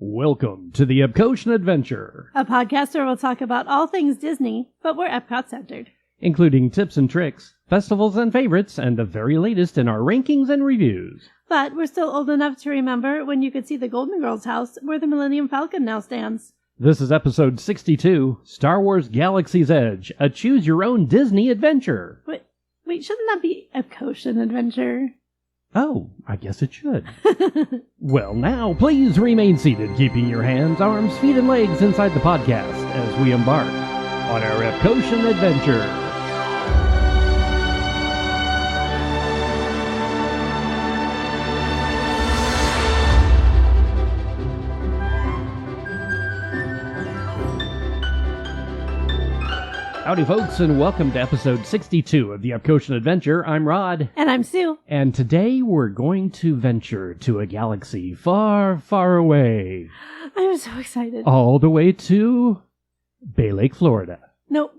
Welcome to the Epcotian Adventure, a podcast where we'll talk about all things Disney, but we're Epcot-centered. including tips and tricks, festivals and favorites, and the very latest in our rankings and reviews. But we're still old enough to remember when you could see the Golden Girls house where the Millennium Falcon now stands. This is episode 62, Star Wars Galaxy's Edge, a choose-your-own Disney adventure. Wait, shouldn't that be Epcotian Adventure? Oh, I guess it should. Well, now, please remain seated, keeping your hands, arms, feet, and legs inside the podcast as we embark on our Epcotian adventure. Howdy, folks, and welcome to episode 62 of the Epcotian Adventure. I'm Rod. And I'm Sue. And today we're going to venture to a galaxy far, far away. I'm so excited. All the way to Bay Lake, Florida. No.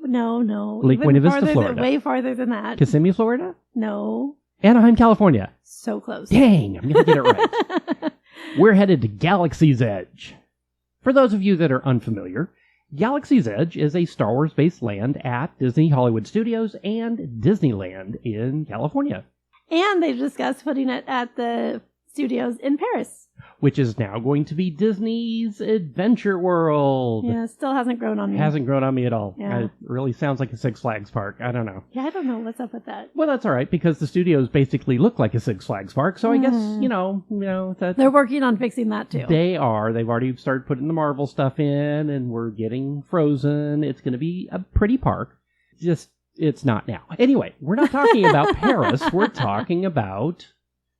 Lake Buena Vista, Florida. Way farther than that. Kissimmee, Florida? No. Anaheim, California. So close. Dang, I'm going to get it right. We're headed to Galaxy's Edge. For those of you that are unfamiliar, Galaxy's Edge is a Star Wars-based land at Disney Hollywood Studios and Disneyland in California. And they've discussed putting it at the studios in Paris. Which is now going to be Disney's Adventure World. Yeah, still hasn't grown on me. Hasn't grown on me at all. Yeah. It really sounds like a Six Flags park. I don't know. Yeah, I don't know what's up with that. Well, that's all right, because the studios basically look like a Six Flags park, so I guess, you know, that's... They're working on fixing that, too. They are. They've already started putting the Marvel stuff in, and we're getting Frozen. It's going to be a pretty park. Just, it's not now. Anyway, we're not talking about Paris. We're talking about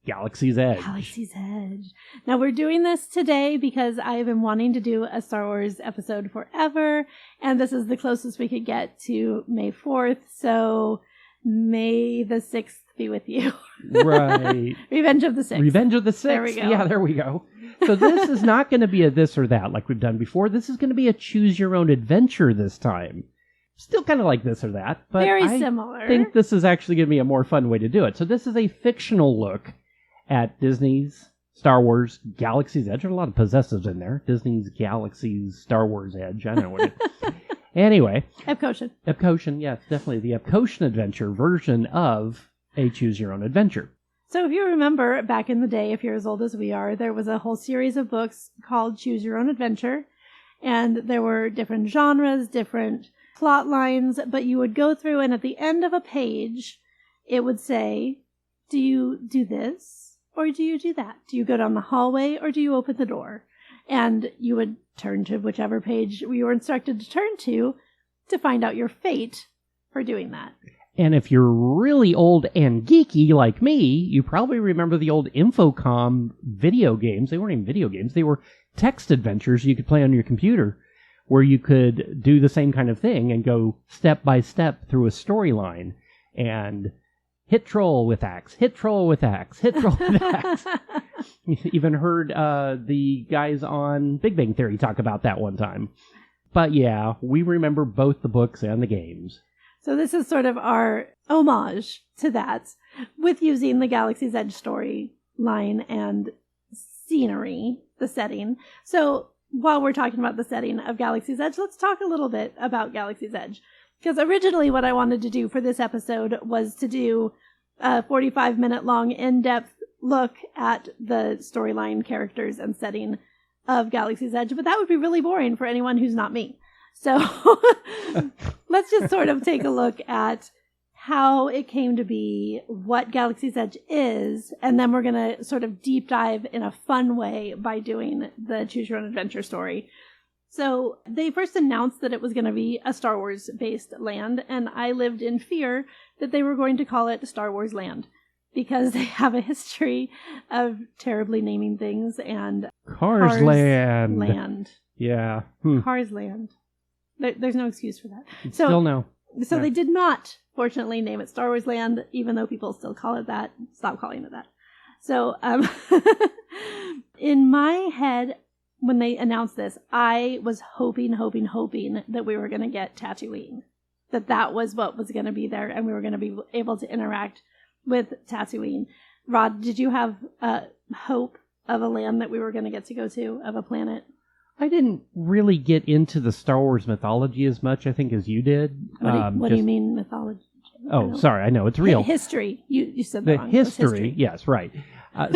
Galaxy's Edge. Galaxy's Edge. Now, we're doing this today because I have been wanting to do a Star Wars episode forever, and this is the closest we could get to May 4th, so May the 6th be with you. Right. Revenge of the 6th. Revenge of the 6th. There we go. Yeah, there we go. So this is not going to be a this or that like we've done before. This is going to be a choose-your-own-adventure this time. Still kind of like this or that, but very I similar. think this is actually going to be a more fun way to do it. So this is a fictional look at Disney's Star Wars Galaxy's Edge. There's a lot of possessives in there. Disney's Galaxy's Star Wars Edge. I don't know what it is. Anyway. Epcotian, yes, definitely the Epcotian Adventure version of a choose-your-own-adventure. So if you remember, back in the day, if you're as old as we are, there was a whole series of books called Choose Your Own Adventure. And there were different genres, different plot lines, but you would go through and at the end of a page, it would say, do you do this or do you do that? Do you go down the hallway or do you open the door? And you would turn to whichever page you were instructed to turn to find out your fate for doing that. And if you're really old and geeky like me, you probably remember the old Infocom video games. They weren't even video games. They were text adventures you could play on your computer where you could do the same kind of thing and go step by step through a storyline and hit troll with axe, hit troll with axe, hit troll with axe. Even heard the guys on Big Bang Theory talk about that one time. But yeah, we remember both the books and the games. So this is sort of our homage to that, with using the Galaxy's Edge storyline and scenery, the setting. So while we're talking about the setting of Galaxy's Edge, let's talk a little bit about Galaxy's Edge. Because originally what I wanted to do for this episode was to do a 45-minute long in-depth look at the storyline, characters, and setting of Galaxy's Edge, but that would be really boring for anyone who's not me. So let's just sort of take a look at how it came to be, what Galaxy's Edge is, and then we're going to sort of deep dive in a fun way by doing the Choose Your Own Adventure story. So they first announced that it was going to be a Star Wars-based land, and I lived in fear that they were going to call it Star Wars Land, because they have a history of terribly naming things, and Cars Land. Yeah. Cars Land. There's no excuse for that. Still no. So they did not, fortunately, name it Star Wars Land, even though people still call it that. Stop calling it that. So in my head, when they announced this, I was hoping that we were going to get Tatooine. That was what was going to be there, and we were going to be able to interact with Tatooine. Rod, did you have hope of a land that we were going to get to go to, of a planet? I didn't really get into the Star Wars mythology as much, I think, as you did. What do you mean mythology? Oh, sorry, I know, it's real. History. You said that the wrong. history, yes, right.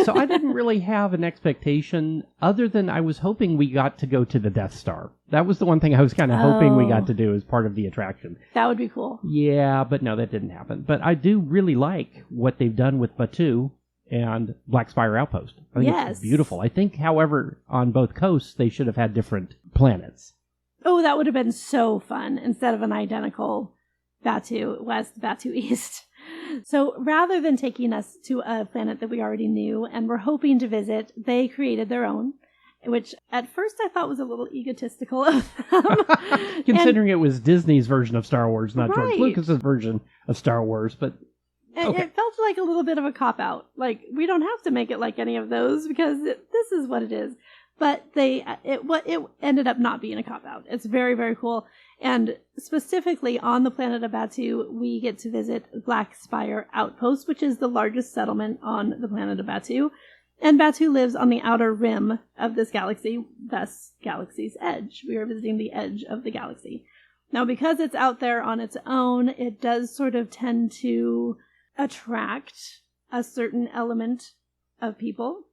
So I didn't really have an expectation other than I was hoping we got to go to the Death Star. That was the one thing I was kind of hoping we got to do as part of the attraction. That would be cool. Yeah, but no, that didn't happen. But I do really like what they've done with Batuu and Black Spire Outpost. I think it's beautiful. I think, however, on both coasts, they should have had different planets. Oh, that would have been so fun instead of an identical Batuu West, Batuu East. So rather than taking us to a planet that we already knew and were hoping to visit, they created their own, which at first I thought was a little egotistical of them. Considering it was Disney's version of Star Wars, not George Right. Lucas's version of Star Wars, but okay. It felt like a little bit of a cop-out. Like, we don't have to make it like any of those because this is what it is. But it ended up not being a cop-out. It's very, very cool. And specifically on the planet of Batuu, we get to visit Black Spire Outpost, which is the largest settlement on the planet of Batuu. And Batuu lives on the outer rim of this galaxy, thus galaxy's edge. We are visiting the edge of the galaxy. Now, because it's out there on its own, it does sort of tend to attract a certain element of people.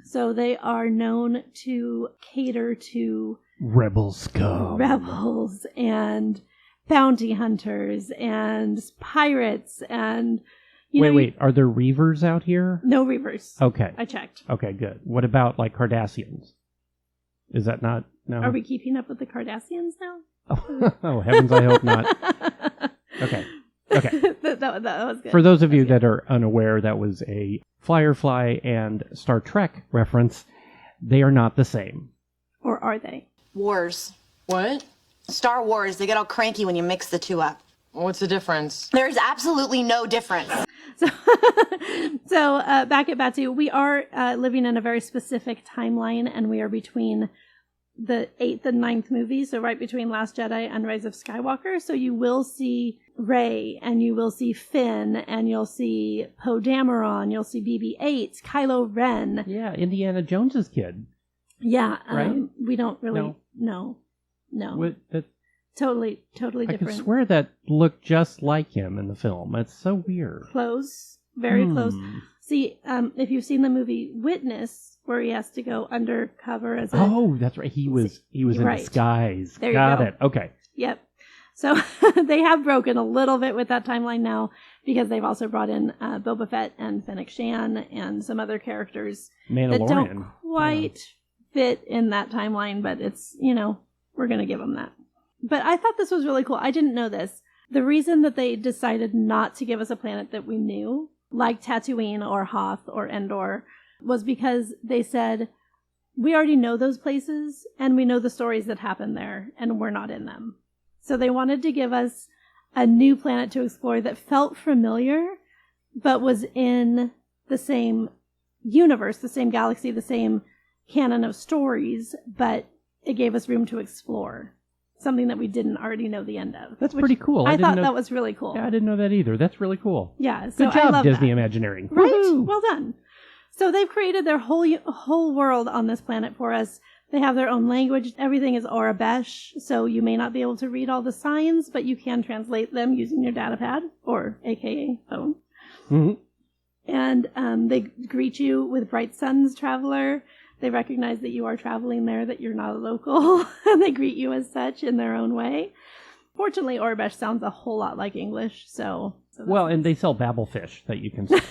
So they are known to cater to Rebel scum. rebels and bounty hunters and pirates and Wait, are there Reavers out here? No Reavers. Okay. I checked. Okay, good. What about like Cardassians? Is that not? No. Are we keeping up with the Cardassians now? Oh, heavens, I hope not. Okay. that was good. For those of you that are unaware, that was a Firefly and Star Trek reference. They are not the same. Or are they? Wars. What? Star Wars, they get all cranky when you mix the two up. What's the difference? There's absolutely no difference. So back at Batuu, we are living in a very specific timeline, and we are between the 8th and 9th movies, so right between Last Jedi and Rise of Skywalker. So you will see Rey, and you will see Finn, and you'll see Poe Dameron, you'll see BB-8, Kylo Ren. Yeah, Indiana Jones's kid. Yeah, right? We don't really no. Totally different. I could swear that looked just like him in the film. That's so weird. Close, very close. See, if you've seen the movie Witness, where he has to go undercover as a... Oh, that's right. He was in disguise. There Got you go. it. Okay. Yep. So they have broken a little bit with that timeline now because they've also brought in Boba Fett and Fennec Shan and some other characters that don't quite fit in that timeline, but it's, we're going to give them that. But I thought this was really cool. I didn't know this. The reason that they decided not to give us a planet that we knew, like Tatooine or Hoth or Endor, was because they said, we already know those places and we know the stories that happen there and we're not in them. So they wanted to give us a new planet to explore that felt familiar, but was in the same universe, the same galaxy, the same canon of stories, but it gave us room to explore. Something that we didn't already know the end of. That's pretty cool. I thought that was really cool. Yeah, I didn't know that either. That's really cool. Yeah. So Good job, I love Disney that. Imagineering. Right? Woo-hoo! Well done. So they've created their whole world on this planet for us. They have their own language. Everything is Orabesh, so you may not be able to read all the signs, but you can translate them using your datapad, or AKA phone. Mm-hmm. And they greet you with bright suns, traveler. They recognize that you are traveling there, that you're not a local, and they greet you as such in their own way. Fortunately, Orabesh sounds a whole lot like English, so well, and they sell babblefish that you can stick,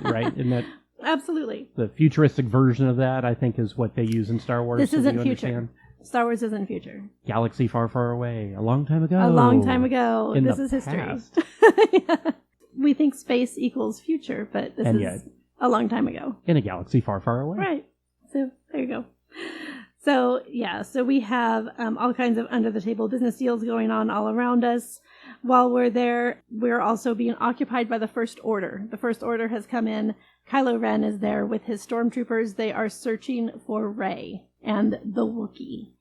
right? And that absolutely. The futuristic version of that, I think, is what they use in Star Wars. This so isn't you future. Understand. Star Wars isn't future. Galaxy far, far away, a long time ago. A long time ago. In this the is history. past. Yeah. We think space equals future, but this is a long time ago. In a galaxy far, far away. Right. So there you go. So so we have all kinds of under the table business deals going on all around us. While we're there, we're also being occupied by the First Order. The First Order has come in. Kylo Ren is there with his stormtroopers. They are searching for Rey and the Wookiee.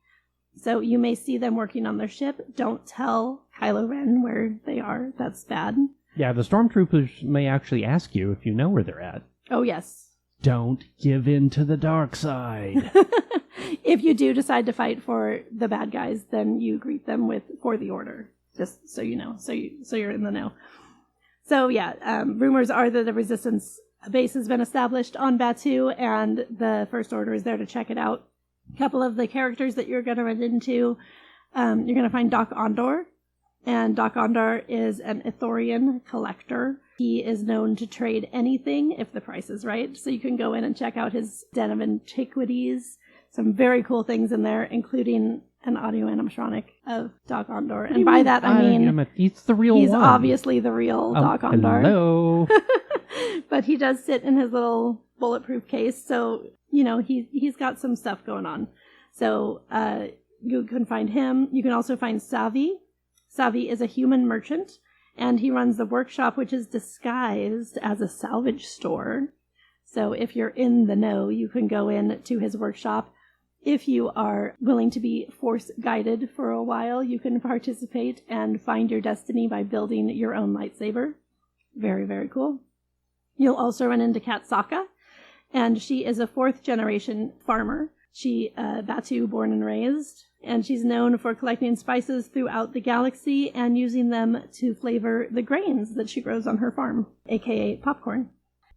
So you may see them working on their ship. Don't tell Kylo Ren where they are. That's bad. Yeah, the stormtroopers may actually ask you if you know where they're at. Oh, yes. Don't give in to the dark side. If you do decide to fight for the bad guys, then you greet them with "for the order," just so you know, so you're in the know. So yeah, rumors are that the Resistance base has been established on Batuu, and the First Order is there to check it out. A couple of the characters that you're going to run into, you're going to find Doc Ondor, and Doc Ondor is an Ithorian collector. He is known to trade anything if the price is right, so you can go in and check out his den of antiquities. Some very cool things in there, including an audio animatronic of Doc Ondor. And by that, I mean, he's the real he's one. obviously the real Doc Ondor. Hello. But he does sit in his little bulletproof case, so, you know, he's got some stuff going on. So you can find him. You can also find Savi. Savi is a human merchant, and he runs the workshop, which is disguised as a salvage store. So if you're in the know, you can go in to his workshop. If you are willing to be force-guided for a while, you can participate and find your destiny by building your own lightsaber. Very, very cool. You'll also run into Kat Sokka, and she is a 4th-generation farmer. She, Batuu born and raised, and she's known for collecting spices throughout the galaxy and using them to flavor the grains that she grows on her farm, aka popcorn.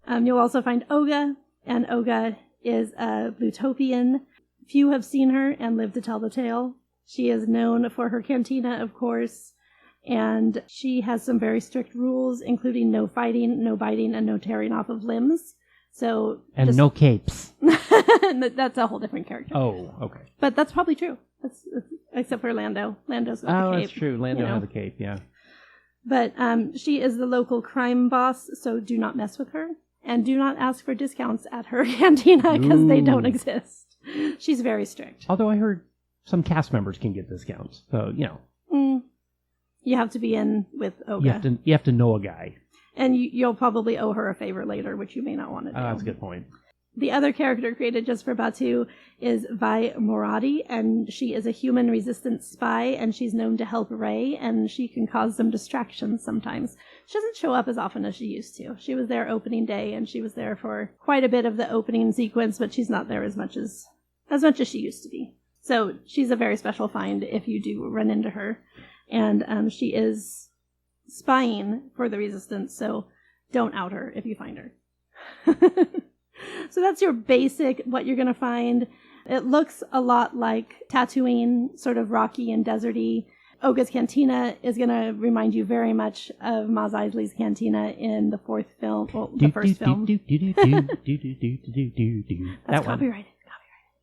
You'll also find Oga, and Oga is a Blutopian. Few have seen her and lived to tell the tale. She is known for her cantina, of course, and she has some very strict rules, including no fighting, no biting, and no tearing off of limbs. So no capes. That's a whole different character. Oh, okay. But that's probably true. That's except for Lando. Lando's got the cape. That's true. Lando has a cape, yeah. But she is the local crime boss, so do not mess with her. And do not ask for discounts at her cantina, because they don't exist. She's very strict. Although I heard some cast members can get discounts. So, you know. You have to be in with Oga. You have to know a guy. And you'll probably owe her a favor later, which you may not want to do. That's a good point. The other character created just for Batuu is Vi Moradi, and she is a human resistance spy, and she's known to help Rey, and she can cause some distractions sometimes. She doesn't show up as often as she used to. She was there opening day, and she was there for quite a bit of the opening sequence, but she's not there as much as she used to be. So she's a very special find if you do run into her. And she is spying for the Resistance, so don't out her if you find her. So that's your basic, what you're going to find. It looks a lot like Tatooine, sort of rocky and deserty. Oga's Cantina is going to remind you very much of Maz Eisley's Cantina in the 4th film, well, the first film. That's copyrighted.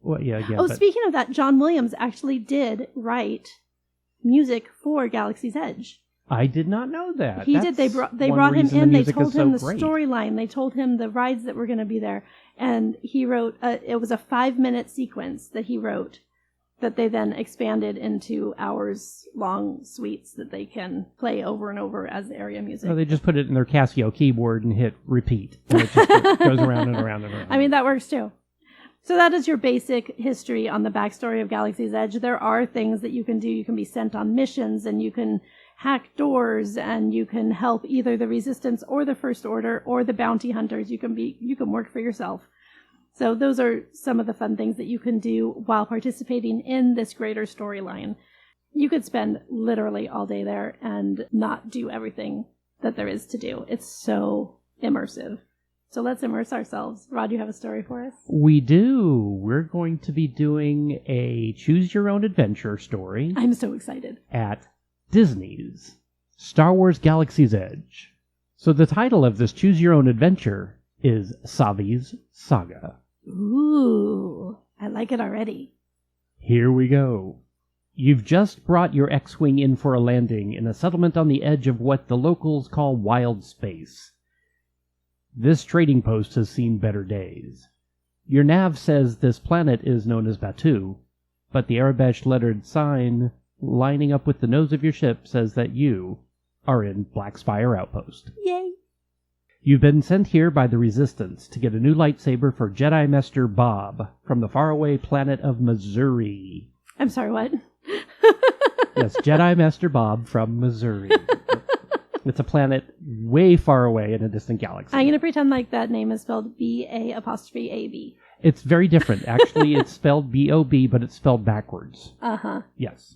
Well, yeah. Speaking of that, John Williams actually did write music for Galaxy's Edge. I did not know that. He did. They brought him in. They told him the storyline. They told him the rides that were going to be there. And he wrote, it was a 5-minute sequence that he wrote that they then expanded into hours-long suites that they can play over and over as area music. So they just put it in their Casio keyboard and hit repeat. And it just goes around and around and around. I mean, that works too. So that is your basic history on the backstory of Galaxy's Edge. There are things that you can do. You can be sent on missions, and you can hack doors, and you can help either the Resistance or the First Order or the bounty hunters. You can work for yourself. So those are some of the fun things that you can do while participating in this greater storyline. You could spend literally all day there and not do everything that there is to do. It's so immersive. So let's immerse ourselves. Rod, you have a story for us? We do. We're going to be doing a Choose Your Own Adventure story. I'm so excited. At Disney's Star Wars Galaxy's Edge. So the title of this Choose Your Own Adventure is Savi's Saga. Ooh, I like it already. Here we go. You've just brought your X-Wing in for a landing in a settlement on the edge of what the locals call wild space. This trading post has seen better days. Your nav says this planet is known as Batuu, but the Arabic lettered sign lining up with the nose of your ship says that you are in Black Spire Outpost. Yay! You've been sent here by the Resistance to get a new lightsaber for Jedi Master Bob from the faraway planet of Missouri. I'm sorry, what? Yes, Jedi Master Bob from Missouri. It's a planet way far away in a distant galaxy. I'm going to pretend like that name is spelled B-A''A''B. It's very different. Actually, it's spelled B-O-B, but it's spelled backwards. Uh-huh. Yes.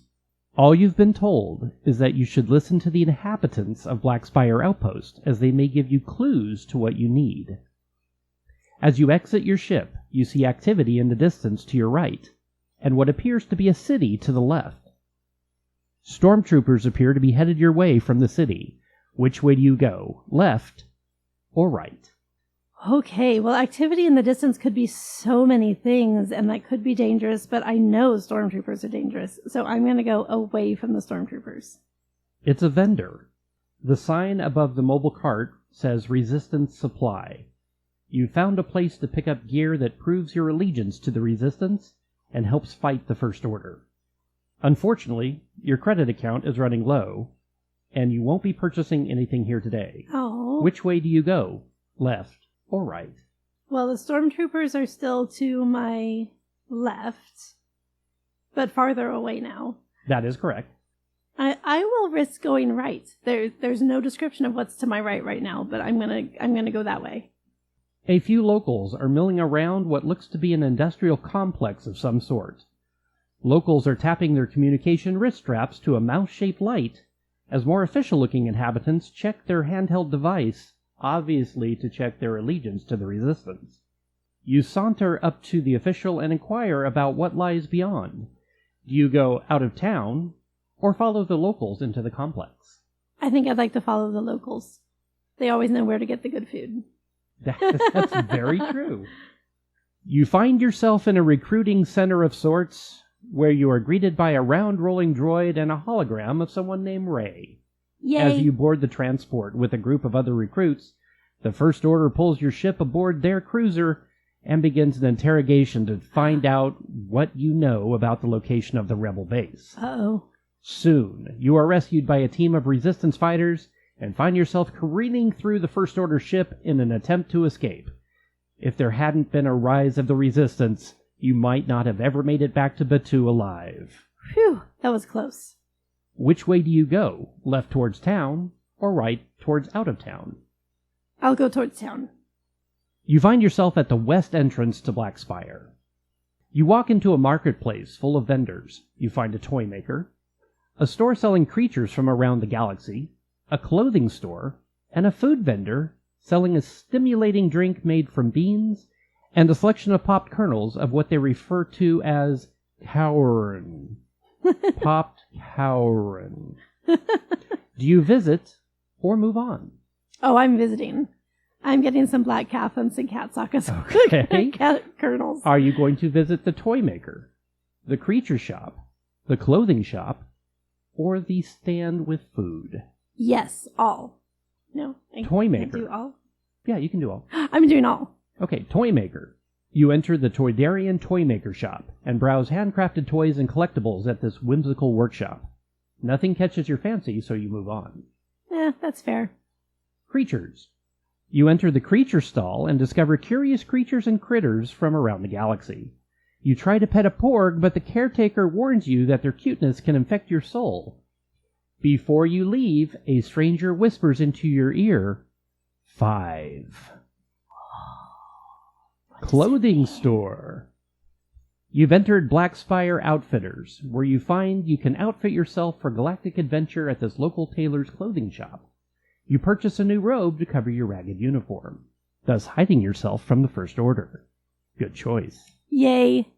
All you've been told is that you should listen to the inhabitants of Black Spire Outpost, as they may give you clues to what you need. As you exit your ship, you see activity in the distance to your right, and what appears to be a city to the left. Stormtroopers appear to be headed your way from the city. Which way do you go, left or right? Okay, well, activity in the distance could be so many things, and that could be dangerous, but I know stormtroopers are dangerous, so I'm going to go away from the stormtroopers. It's a vendor. The sign above the mobile cart says Resistance Supply. You found a place to pick up gear that proves your allegiance to the Resistance and helps fight the First Order. Unfortunately, your credit account is running low, and you won't be purchasing anything here today. Oh. Which way do you go, left or right? Well, the stormtroopers are still to my left, but farther away now. That is correct. I will risk going right. There's no description of what's to my right now, but I'm gonna go that way. A few locals are milling around what looks to be an industrial complex of some sort. Locals are tapping their communication wrist straps to a mouse-shaped light as more official-looking inhabitants check their handheld device, obviously to check their allegiance to the Resistance. You saunter up to the official and inquire about what lies beyond. Do you go out of town, or follow the locals into the complex? I think I'd like to follow the locals. They always know where to get the good food. That's very true. You find yourself in a recruiting center of sorts, where you are greeted by a round rolling droid and a hologram of someone named Rey. Yay! As you board the transport with a group of other recruits, the First Order pulls your ship aboard their cruiser and begins an interrogation to find out what you know about the location of the Rebel base. Uh-oh. Soon, you are rescued by a team of Resistance fighters and find yourself careening through the First Order ship in an attempt to escape. If there hadn't been a rise of the Resistance, you might not have ever made it back to Batuu alive. Phew, that was close. Which way do you go? Left towards town, or right towards out of town? I'll go towards town. You find yourself at the west entrance to Black Spire. You walk into a marketplace full of vendors. You find a toy maker, a store selling creatures from around the galaxy, a clothing store, and a food vendor selling a stimulating drink made from beans, and a selection of popped kernels of what they refer to as cowrin. Popped cowrin. Do you visit or move on? Oh, I'm visiting. I'm getting some black calf and some cat sockets. Okay. Cat kernels. Are you going to visit the toy maker, the creature shop, the clothing shop, or the stand with food? Yes, all. No, I Toy can't maker. do all. Yeah, you can do all. I'm doing all. Okay, toy maker. You enter the Toydarian Toy Maker shop and browse handcrafted toys and collectibles at this whimsical workshop. Nothing catches your fancy, so you move on. That's fair. Creatures. You enter the creature stall and discover curious creatures and critters from around the galaxy. You try to pet a porg, but the caretaker warns you that their cuteness can infect your soul. Before you leave, a stranger whispers into your ear, 5. Clothing store. You've entered Black Spire Outfitters, where you find you can outfit yourself for galactic adventure at this local tailor's clothing shop. You purchase a new robe to cover your ragged uniform, thus hiding yourself from the First Order. Good choice. Yay.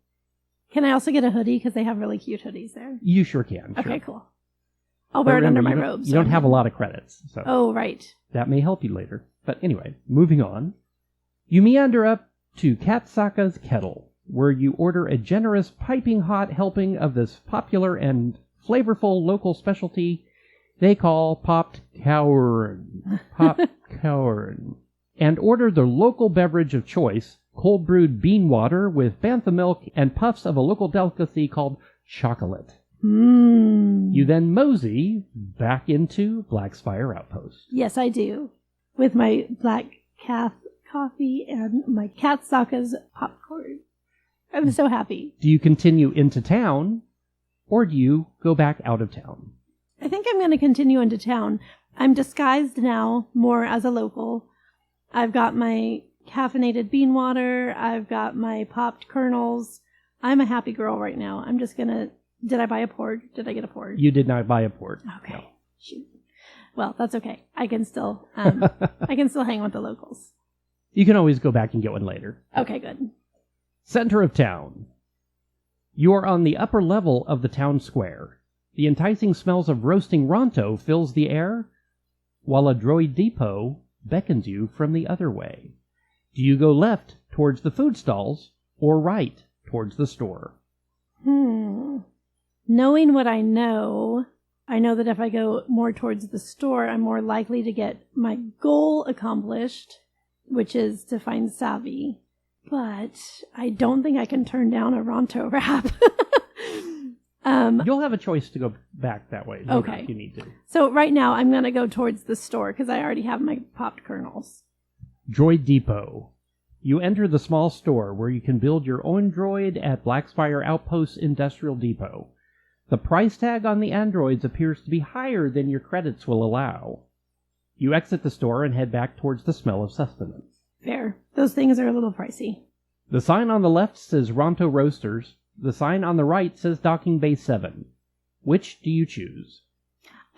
Can I also get a hoodie? Because they have really cute hoodies there. You sure can. Okay, sure. cool. I'll wear it under my you robes. You don't have a lot of credits, so Oh, right. that may help you later. But anyway, moving on. You meander up to Katsaka's Kettle, where you order a generous piping hot helping of this popular and flavorful local specialty they call popped cowrin. Popped cowrin. And order the local beverage of choice, cold brewed bean water with bantha milk and puffs of a local delicacy called chocolate. You then mosey back into Black Spire Outpost. Yes, I do. With my black calf coffee and my cat Sokka's popcorn. I'm so happy. Do you continue into town, or do you go back out of town? I think I'm going to continue into town. I'm disguised now more as a local. I've got my caffeinated bean water. I've got my popped kernels. I'm a happy girl right now. I'm just gonna... Did I buy a porg? Did I get a porg? You did not buy a port. Okay. No. Shoot. Well, that's okay. I can still hang with the locals. You can always go back and get one later. Okay, good. Center of town. You are on the upper level of the town square. The enticing smells of roasting Ronto fills the air, while a droid depot beckons you from the other way. Do you go left towards the food stalls or right towards the store? Knowing what I know that if I go more towards the store, I'm more likely to get my goal accomplished, which is to find Savvy. But I don't think I can turn down a Ronto wrap. You'll have a choice to go back that way. Okay. If you need to. So right now I'm going to go towards the store because I already have my popped kernels. Droid Depot. You enter the small store where you can build your own droid at Blackspire Outpost Industrial Depot. The price tag on the androids appears to be higher than your credits will allow. You exit the store and head back towards the smell of sustenance. Fair. Those things are a little pricey. The sign on the left says Ronto Roasters. The sign on the right says Docking Bay 7. Which do you choose?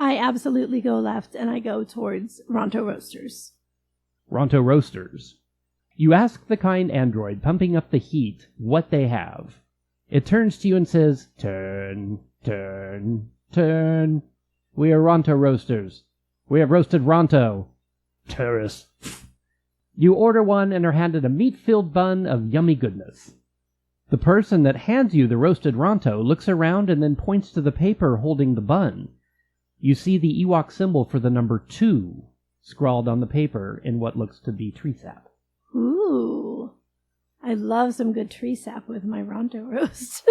I absolutely go left and I go towards Ronto Roasters. Ronto Roasters. You ask the kind android pumping up the heat what they have. It turns to you and says, "Turn, turn, turn. We are Ronto Roasters. We have roasted Ronto. Tourists." You order one and are handed a meat-filled bun of yummy goodness. The person that hands you the roasted Ronto looks around and then points to the paper holding the bun. You see the Ewok symbol for the number 2 scrawled on the paper in what looks to be tree sap. Ooh. I love some good tree sap with my Ronto roast.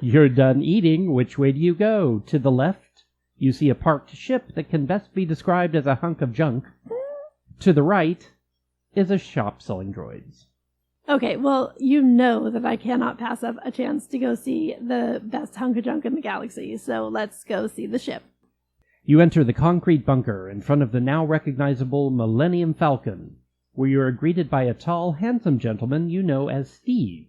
You're done eating. Which way do you go? To the left, you see a parked ship that can best be described as a hunk of junk. To the right is a shop selling droids. Okay, well, you know that I cannot pass up a chance to go see the best hunk of junk in the galaxy, so let's go see the ship. You enter the concrete bunker in front of the now recognizable Millennium Falcon, where you are greeted by a tall, handsome gentleman you know as Steve.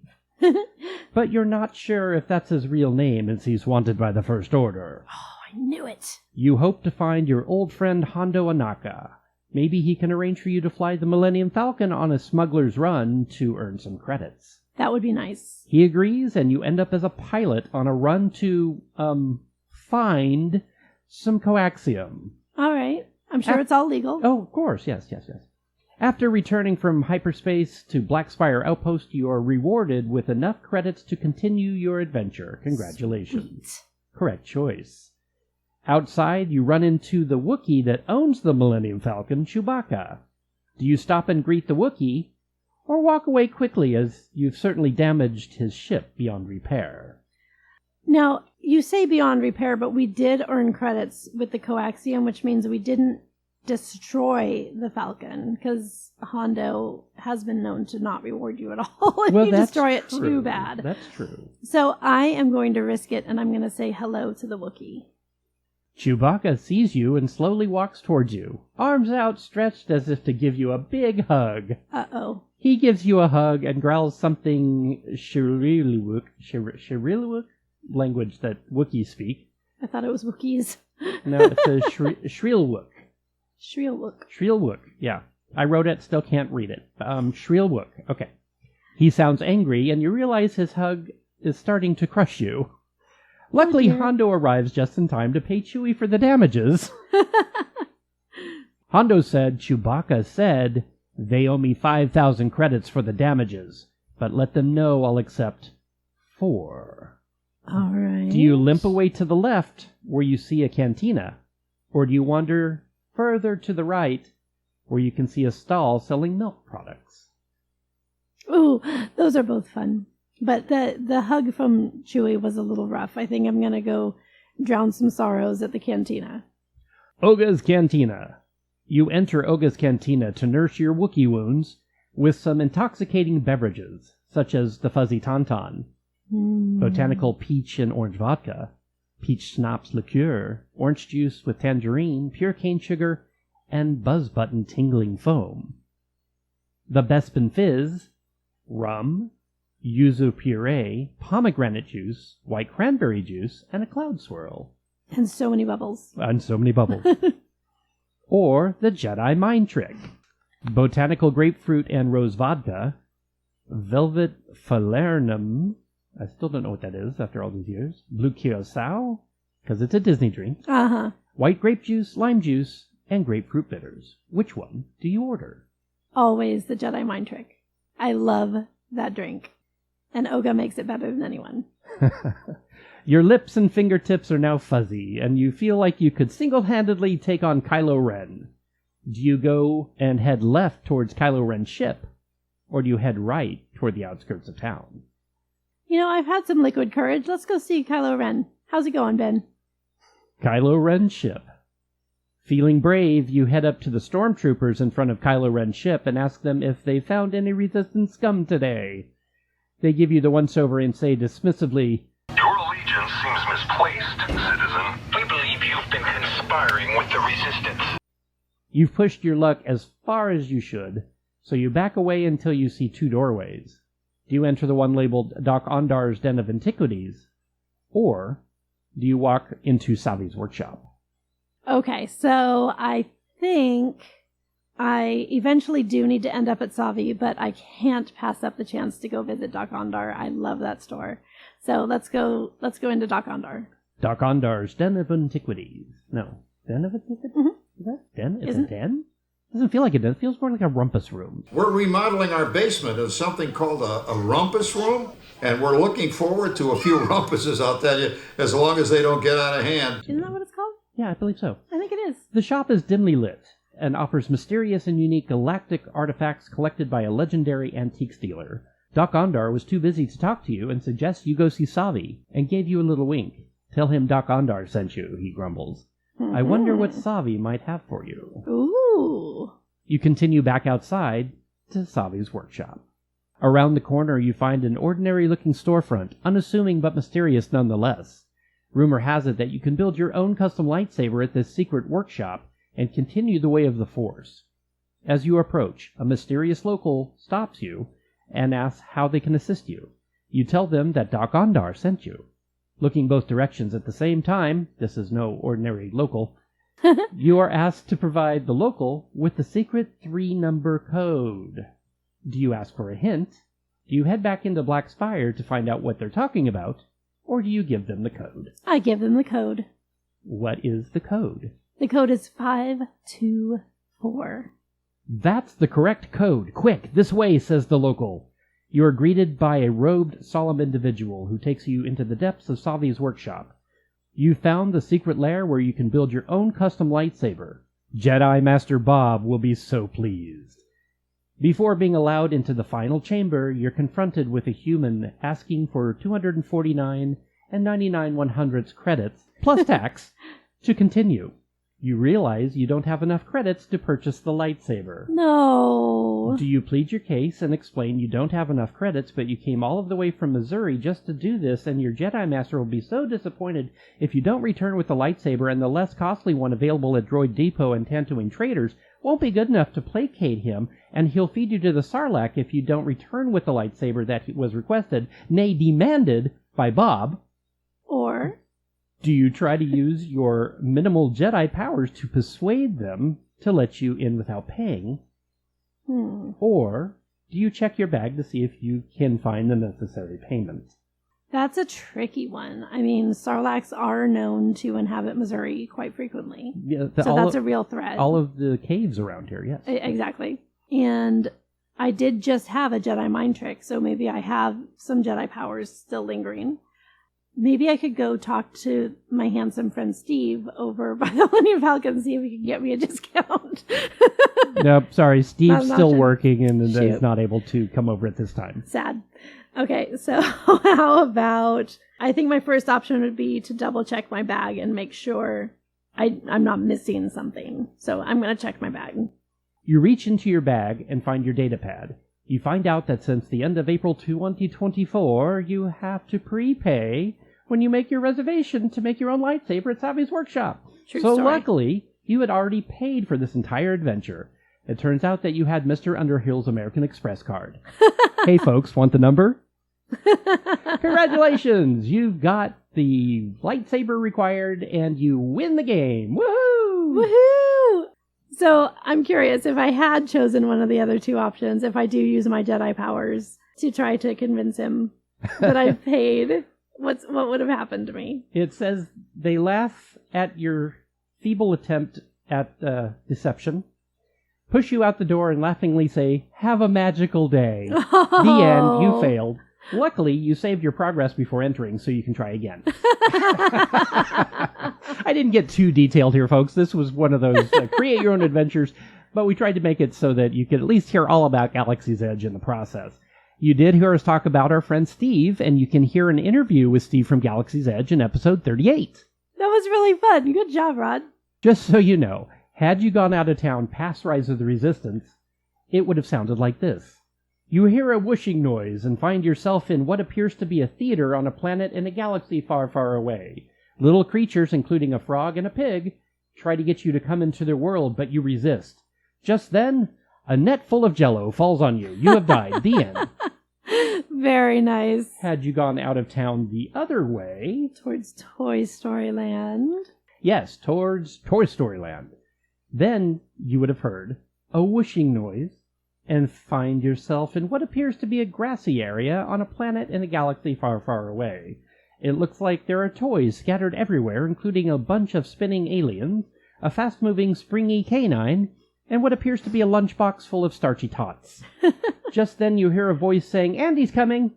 But you're not sure if that's his real name, as he's wanted by the First Order. Oh, I knew it. You hope to find your old friend Hondo Anaka. Maybe he can arrange for you to fly the Millennium Falcon on a smuggler's run to earn some credits. That would be nice. He agrees, and you end up as a pilot on a run to, find some coaxium. All right. I'm sure it's all legal. Oh, of course. Yes. After returning from hyperspace to Blackspire Outpost, you are rewarded with enough credits to continue your adventure. Congratulations. Sweet. Correct choice. Outside, you run into the Wookiee that owns the Millennium Falcon, Chewbacca. Do you stop and greet the Wookiee, or walk away quickly as you've certainly damaged his ship beyond repair? Now, you say beyond repair, but we did earn credits with the coaxium, which means we didn't destroy the Falcon, because Hondo has been known to not reward you at all if you destroy it too bad. That's true. So I am going to risk it, and I'm going to say hello to the Wookiee. Chewbacca sees you and slowly walks towards you, arms outstretched as if to give you a big hug. Uh-oh. He gives you a hug and growls something Shiriluwuk, language that Wookiees speak. I thought it was Wookiees. No, it says Shrielwook. Shrielwook. Yeah. I wrote it, still can't read it. Shrielwook. Okay. He sounds angry, and you realize his hug is starting to crush you. Luckily, Hondo arrives just in time to pay Chewie for the damages. Hondo said, Chewbacca said, they owe me 5,000 credits for the damages, but let them know I'll accept 4. All right. Do you limp away to the left, where you see a cantina, or do you wander further to the right, where you can see a stall selling milk products? Ooh, those are both fun. But the hug from Chewie was a little rough. I think I'm going to go drown some sorrows at the cantina. Oga's Cantina. You enter Oga's Cantina to nurse your Wookiee wounds with some intoxicating beverages, such as the Fuzzy Tauntaun, botanical peach and orange vodka, peach schnapps liqueur, orange juice with tangerine, pure cane sugar, and buzz button tingling foam. The Bespin Fizz, rum, yuzu puree, pomegranate juice, white cranberry juice, and a cloud swirl. And so many bubbles. And so many bubbles. Or the Jedi Mind Trick. Botanical grapefruit and rose vodka, velvet falernum, I still don't know what that is after all these years, blue curacao, because it's a Disney drink, Uh-huh. white grape juice, lime juice, and grapefruit bitters. Which one do you order? Always the Jedi Mind Trick. I love that drink. And Oga makes it better than anyone. Your lips and fingertips are now fuzzy, and you feel like you could single-handedly take on Kylo Ren. Do you go and head left towards Kylo Ren's ship, or do you head right toward the outskirts of town? You know, I've had some liquid courage. Let's go see Kylo Ren. How's it going, Ben? Kylo Ren's ship. Feeling brave, you head up to the stormtroopers in front of Kylo Ren's ship and ask them if they found any resistance scum today. They give you the once-over and say dismissively, "Your allegiance seems misplaced, citizen. We believe you've been conspiring with the resistance." You've pushed your luck as far as you should, so you back away until you see two doorways. Do you enter the one labeled Doc Ondar's Den of Antiquities, or do you walk into Savi's workshop? Okay, so I think I eventually do need to end up at Savi, but I can't pass up the chance to go visit Doc Ondar. I love that store. So let's go into Doc Ondar. Doc Ondar's Den of Antiquities. No. Den of Antiquities? Mm-hmm. Is that den? Is it a den? Doesn't feel like a den. It feels more like a rumpus room. We're remodeling our basement as something called a rumpus room, and we're looking forward to a few rumpuses, I'll tell you, as long as they don't get out of hand. Isn't that what it's called? Yeah, I believe so. I think it is. The shop is dimly lit and offers mysterious and unique galactic artifacts collected by a legendary antiques dealer. Doc Ondar was too busy to talk to you and suggests you go see Savi, and gave you a little wink. Tell him Doc Ondar sent you, he grumbles. I wonder what Savi might have for you. Ooh. You continue back outside to Savi's workshop. Around the corner you find an ordinary-looking storefront, unassuming but mysterious nonetheless. Rumor has it that you can build your own custom lightsaber at this secret workshop and continue the way of the Force. As you approach, a mysterious local stops you and asks how they can assist you. You tell them that Doc Ondar sent you. Looking both directions at the same time, this is no ordinary local, you are asked to provide the local with the secret 3-number code. Do you ask for a hint? Do you head back into Black Spire to find out what they're talking about? Or do you give them the code? I give them the code. What is the code? The code is 524. That's the correct code. Quick, this way, says the local. You are greeted by a robed, solemn individual who takes you into the depths of Savi's workshop. You found the secret lair where you can build your own custom lightsaber. Jedi Master Bob will be so pleased. Before being allowed into the final chamber, you're confronted with a human asking for 249 and 99/100ths credits, plus tax, to continue. You realize you don't have enough credits to purchase the lightsaber. No. Do you plead your case and explain you don't have enough credits, but you came all of the way from Missouri just to do this, and your Jedi Master will be so disappointed if you don't return with the lightsaber, and the less costly one available at Droid Depot and Tatooine Traders won't be good enough to placate him, and he'll feed you to the Sarlacc if you don't return with the lightsaber that was requested, nay, demanded, by Bob? Or do you try to use your minimal Jedi powers to persuade them to let you in without paying? Or do you check your bag to see if you can find the necessary payment? That's a tricky one. I mean, Sarlaccs are known to inhabit Missouri quite frequently. Yeah, so that's a real threat. All of the caves around here, yes. Exactly. And I did just have a Jedi mind trick, so maybe I have some Jedi powers still lingering. Maybe I could go talk to my handsome friend Steve over by the Millennium Falcon and see if he can get me a discount. Nope, sorry. Steve's still option. working and is Shoot. not able to come over at this time. Sad. Okay, so how about... I think my first option would be to double check my bag and make sure I'm not missing something. So I'm going to check my bag. You reach into your bag and find your data pad. You find out that since the end of April 2024, you have to prepay when you make your reservation to make your own lightsaber at Savi's workshop. True So story. luckily, you had already paid for this entire adventure. It turns out that you had Mr. Underhill's American Express card. Hey folks, want the number? Congratulations! You've got the lightsaber required and you win the game. Woohoo! Woohoo! So I'm curious, if I had chosen one of the other two options, if I do use my Jedi powers to try to convince him that I've paid, what would have happened to me? It says they laugh at your feeble attempt at deception, push you out the door, and laughingly say, "Have a magical day." The end. You failed. Luckily, you saved your progress before entering, so you can try again. I didn't get too detailed here, folks. This was one of those create your own adventures, but we tried to make it so that you could at least hear all about Galaxy's Edge in the process. You did hear us talk about our friend Steve, and you can hear an interview with Steve from Galaxy's Edge in episode 38. That was really fun. Good job, Rod. Just so you know, had you gone out of town past Rise of the Resistance, it would have sounded like this. You hear a whooshing noise and find yourself in what appears to be a theater on a planet in a galaxy far, far away. Little creatures, including a frog and a pig, try to get you to come into their world, but you resist. Just then, a net full of Jell-O falls on you. You have died. The end. Very nice. Had you gone out of town the other way... Towards Toy Story Land. Yes, towards Toy Story Land. Then you would have heard a whooshing noise and find yourself in what appears to be a grassy area on a planet in a galaxy far, far away. It looks like there are toys scattered everywhere, including a bunch of spinning aliens, a fast-moving springy canine, and what appears to be a lunchbox full of starchy tots. Just then you hear a voice saying, "Andy's coming!"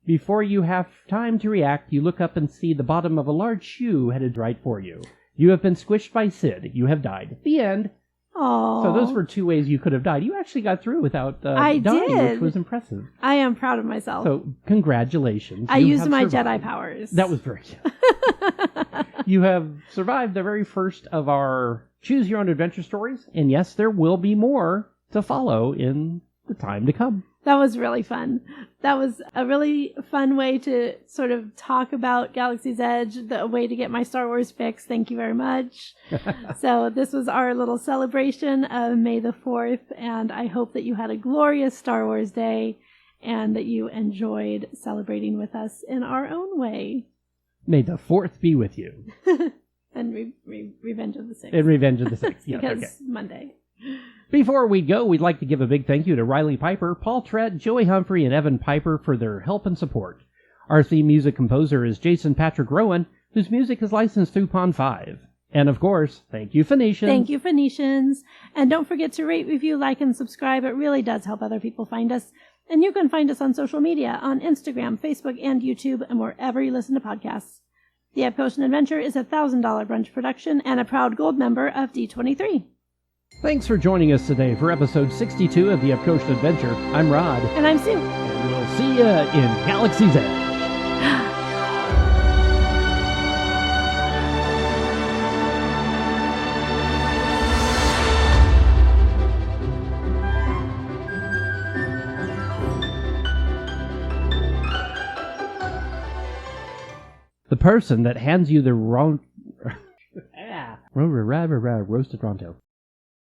Before you have time to react, you look up and see the bottom of a large shoe headed right for you. You have been squished by Sid. You have died. The end. Aww. So those were two ways you could have died. You actually got through without I dying, did. which was impressive. I am proud of myself. So congratulations. I You used have my survived. Jedi powers. That was very good. You have survived the very first of our Choose Your Own Adventure stories. And yes, there will be more to follow in the time to come. That was really fun. That was a really fun way to sort of talk about Galaxy's Edge, the way to get my Star Wars fix. Thank you very much. So this was our little celebration of May the 4th, and I hope that you had a glorious Star Wars day and that you enjoyed celebrating with us in our own way. May the 4th be with you. And Revenge of the Sixth. And Revenge of the Sixth. Yes, because okay. Monday. Before we go, we'd like to give a big thank you to Riley Piper, Paul Trett, Joey Humphrey, and Evan Piper for their help and support. Our theme music composer is Jason Patrick Rowan, whose music is licensed through Pond 5. And of course, thank you, Phoenicians. Thank you, Phoenicians. And don't forget to rate, review, like, and subscribe. It really does help other people find us. And you can find us on social media, on Instagram, Facebook, and YouTube, and wherever you listen to podcasts. The Epcotian Adventure is a $1,000 brunch production and a proud gold member of D23. Thanks for joining us today for episode 62 of the Epcotian Adventure. I'm Rod, And I'm Sue. and we'll see ya in Galaxy's Edge. The person that hands you the wrong... roasted Ronto.